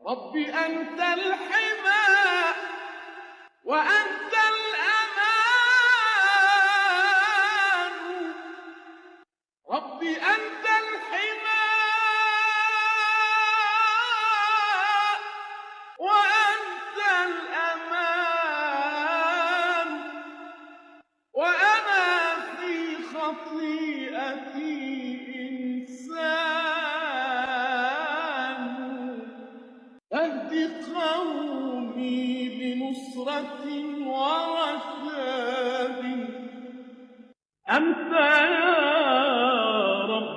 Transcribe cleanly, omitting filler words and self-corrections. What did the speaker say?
رب أنت الحمى وأنت الأمان، رب أنت الحمى وأنت الأمان، وأنا في خطيئتي إنسان، اهد قومي بنصرة ورشاد، أنت يا